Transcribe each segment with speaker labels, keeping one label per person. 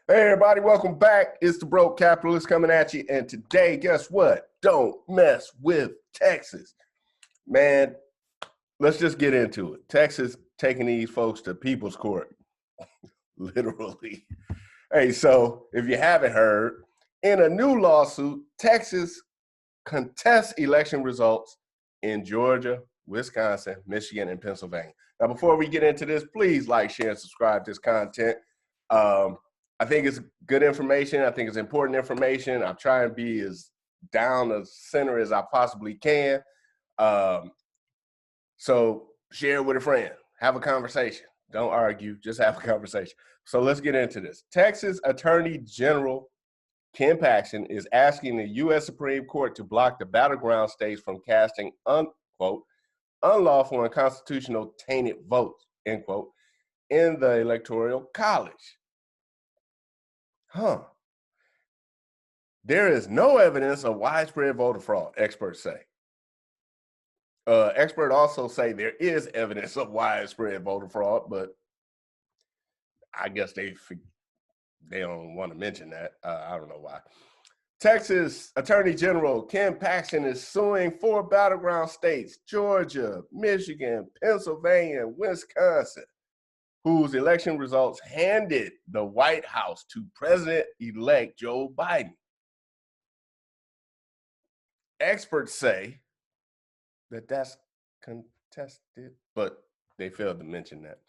Speaker 1: Hey everybody, welcome back. It's the Broke Capitalist coming at you. And today, guess what? Don't mess with Texas. Man, let's just get into it. Texas taking these folks to people's court. Literally. Hey, so if you haven't heard, in a new lawsuit, Texas contests election results in Georgia, Wisconsin, Michigan, and Pennsylvania. Now, before we get into this, please like, share, and subscribe to this content. I think it's good information. I think it's important information. I'm trying to be as down the center as I possibly can. So share it with a friend. Have a conversation. Don't argue. Just have a conversation. So let's get into this. Texas Attorney General Ken Paxton is asking the U.S. Supreme Court to block the battleground states from casting, unquote, unlawful and constitutional tainted votes, end quote, in the Electoral College. There is no evidence of widespread voter fraud, experts say. Experts also say there is evidence of widespread voter fraud, but I guess they don't want to mention that. I don't know why. Texas Attorney General Ken Paxton is suing 4 battleground states, Georgia, Michigan, Pennsylvania, and Wisconsin, whose election results handed the White House to President-elect Joe Biden. Experts say that that's contested, but they failed to mention that.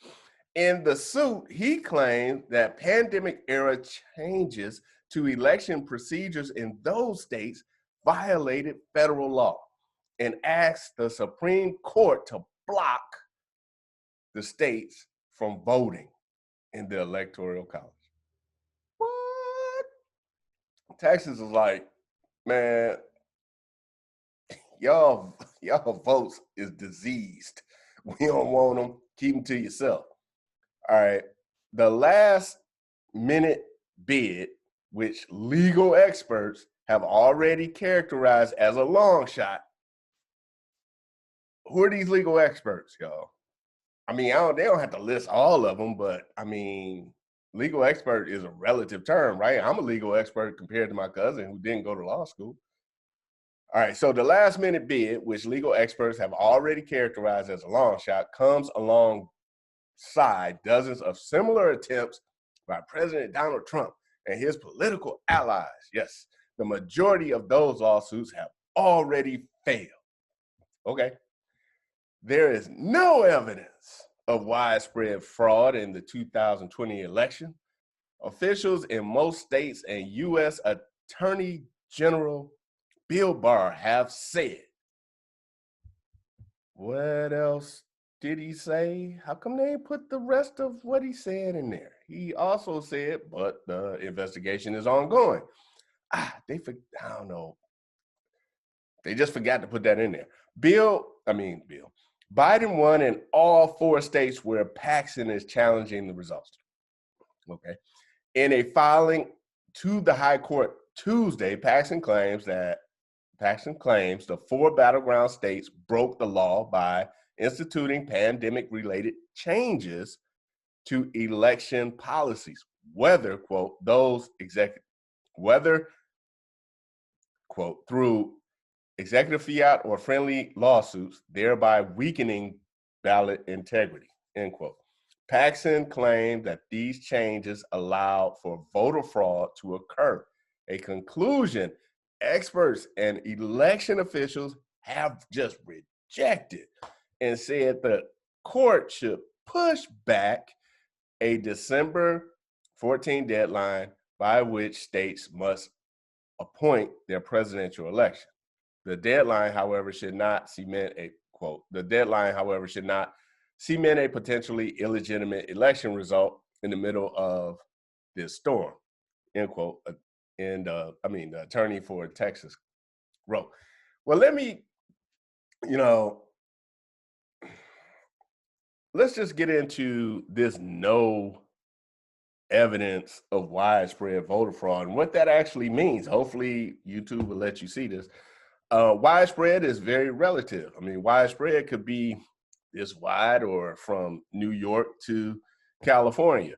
Speaker 1: In the suit, he claimed that pandemic-era changes to election procedures in those states violated federal law and asked the Supreme Court to block the states from voting in the Electoral College. What? Texas is like, man, y'all votes is diseased. We don't want them. Keep them to yourself. All right. The last minute bid, which legal experts have already characterized as a long shot. Who are these legal experts, y'all? I mean, they don't have to list all of them, but I mean, legal expert is a relative term, right? I'm a legal expert compared to my cousin who didn't go to law school. All right, so the last minute bid, which legal experts have already characterized as a long shot, comes alongside dozens of similar attempts by President Donald Trump and his political allies. Yes, the majority of those lawsuits have already failed. Okay. There is no evidence of widespread fraud in the 2020 election. Officials in most states and U.S. Attorney General Bill Barr have said. What else did he say? How come they put the rest of what he said in there? He also said, but the investigation is ongoing. I don't know. They just forgot to put that in there. Biden won in all 4 states where Paxton is challenging the results. Okay. In a filing to the High Court Tuesday, Paxton claims the 4 battleground states broke the law by instituting pandemic-related changes to election policies, whether, quote, quote, through executive fiat or friendly lawsuits, thereby weakening ballot integrity, end quote. Paxton claimed that these changes allowed for voter fraud to occur, a conclusion experts and election officials have just rejected, and said the court should push back a December 14 deadline by which states must appoint their presidential election. The deadline, however, should not cement a potentially illegitimate election result in the middle of this storm, end quote. And the attorney for Texas wrote. Well, let's just get into this no evidence of widespread voter fraud and what that actually means. Hopefully YouTube will let you see this. Widespread is very relative. I mean, widespread could be this wide or from New York to California.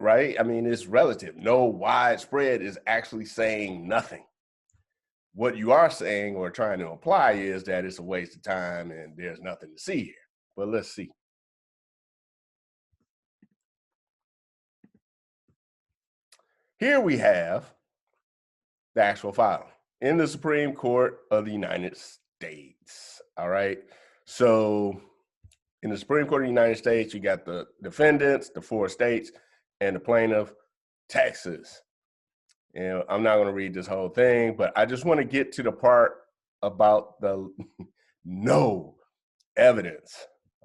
Speaker 1: right? I mean, it's relative. No widespread is actually saying nothing. What you are saying or trying to imply is that it's a waste of time and there's nothing to see here. But let's see. Here we have the actual filing in the Supreme Court of the United States. All right. So in the Supreme Court of the United States, you got the defendants, the 4 states, and the plaintiff, Texas. And I'm not going to read this whole thing, but I just want to get to the part about the no evidence.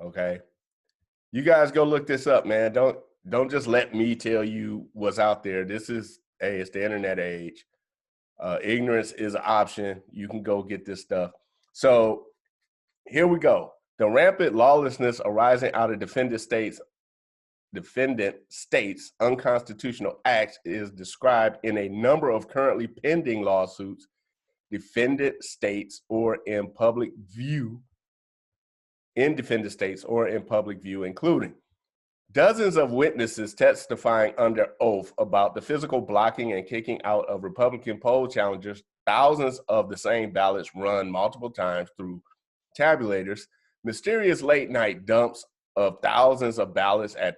Speaker 1: Okay. You guys go look this up, man. Don't just let me tell you what's out there. This is, hey, it's the internet age. Ignorance is an option. You can go get this stuff. So here we go. The rampant lawlessness arising out of defendant states' unconstitutional acts is described in a number of currently pending lawsuits, defendant states, or in public view, including dozens of witnesses testifying under oath about the physical blocking and kicking out of Republican poll challengers, thousands of the same ballots run multiple times through tabulators, mysterious late-night dumps of thousands of ballots at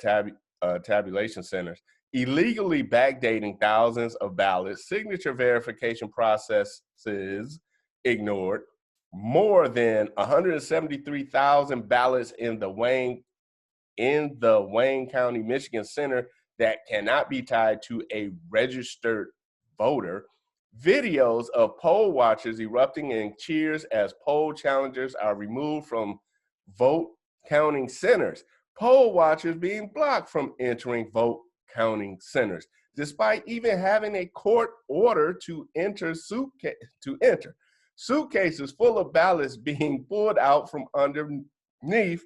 Speaker 1: tabulation centers, illegally backdating thousands of ballots, signature verification processes ignored, more than 173,000 ballots in the Wayne County, Michigan Center that cannot be tied to a registered voter, videos of poll watchers erupting in cheers as poll challengers are removed from vote counting centers, poll watchers being blocked from entering vote counting centers, despite even having a court order to enter. Suitcases full of ballots being pulled out from underneath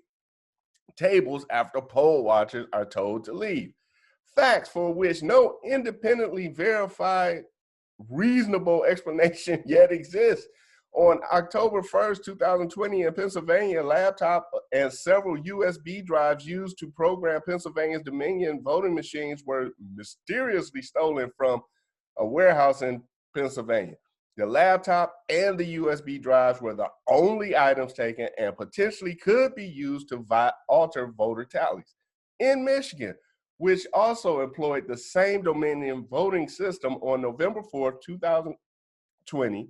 Speaker 1: tables after poll watchers are told to leave. Facts for which no independently verified reasonable explanation yet exists. On October 1st, 2020, in Pennsylvania, a laptop and several USB drives used to program Pennsylvania's Dominion voting machines were mysteriously stolen from a warehouse in Pennsylvania. The laptop and the USB drives were the only items taken and potentially could be used to alter voter tallies. In Michigan, which also employed the same Dominion voting system, on November 4th, 2020,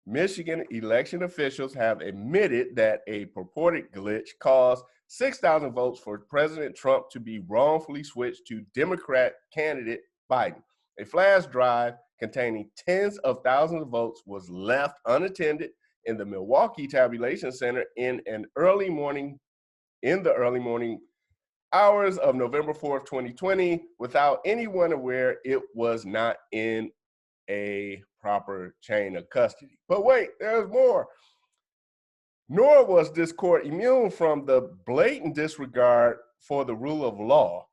Speaker 1: Michigan election officials have admitted that a purported glitch caused 6,000 votes for President Trump to be wrongfully switched to Democrat candidate Biden. A flash drive containing tens of thousands of votes was left unattended in the Milwaukee Tabulation Center in the early morning hours of November 4th, 2020, without anyone aware it was not in a proper chain of custody. But wait, there's more. Nor was this court immune from the blatant disregard for the rule of law.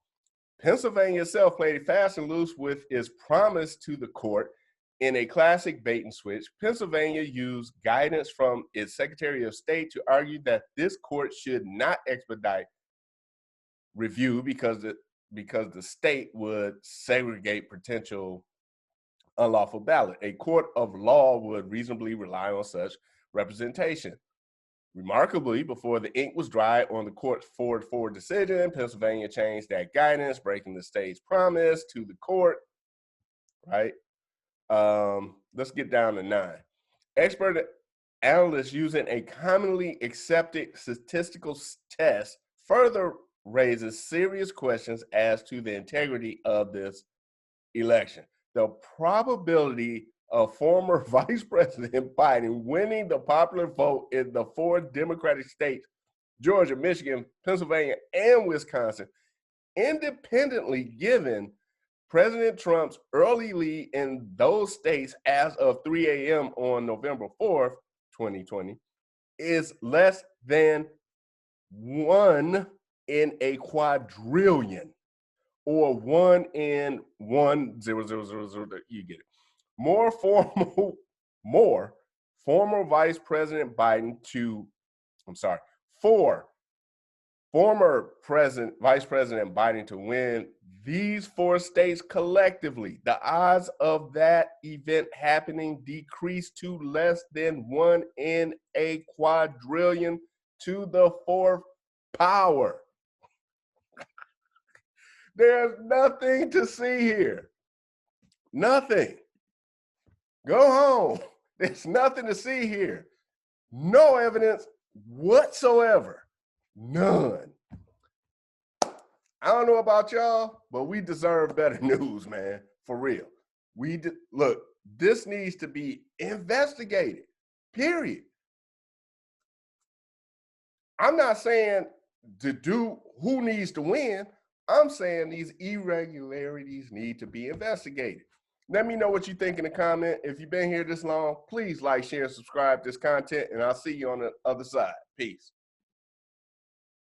Speaker 1: Pennsylvania itself played fast and loose with its promise to the court in a classic bait and switch. Pennsylvania used guidance from its Secretary of State to argue that this court should not expedite review because the state would segregate potential unlawful ballot. A court of law would reasonably rely on such representation. Remarkably, before the ink was dry on the court's 4-4 decision, Pennsylvania changed that guidance, breaking the state's promise to the court, right? Let's get down to 9. Expert analysts using a commonly accepted statistical test further raises serious questions as to the integrity of this election. The probability of former Vice President Biden winning the popular vote in the 4 Democratic states, Georgia, Michigan, Pennsylvania, and Wisconsin, independently given President Trump's early lead in those states as of 3 a.m. on November 4th, 2020, is less than 1 in a quadrillion, or 1 in 1,000,000. You get it. More former Vice President Biden for former Vice President Biden to win these 4 states collectively, the odds of that event happening decreased to less than 1 in a quadrillion to the 4th power. There's nothing to see here. Nothing. Go home. There's nothing to see here. No evidence whatsoever. None. I don't know about y'all, but we deserve better news, man. For real. Look, this needs to be investigated. Period. I'm not saying to do who needs to win. I'm saying these irregularities need to be investigated. Let me know what you think in the comment. If you've been here this long, please like, share, and subscribe to this content, and I'll see you on the other side. Peace.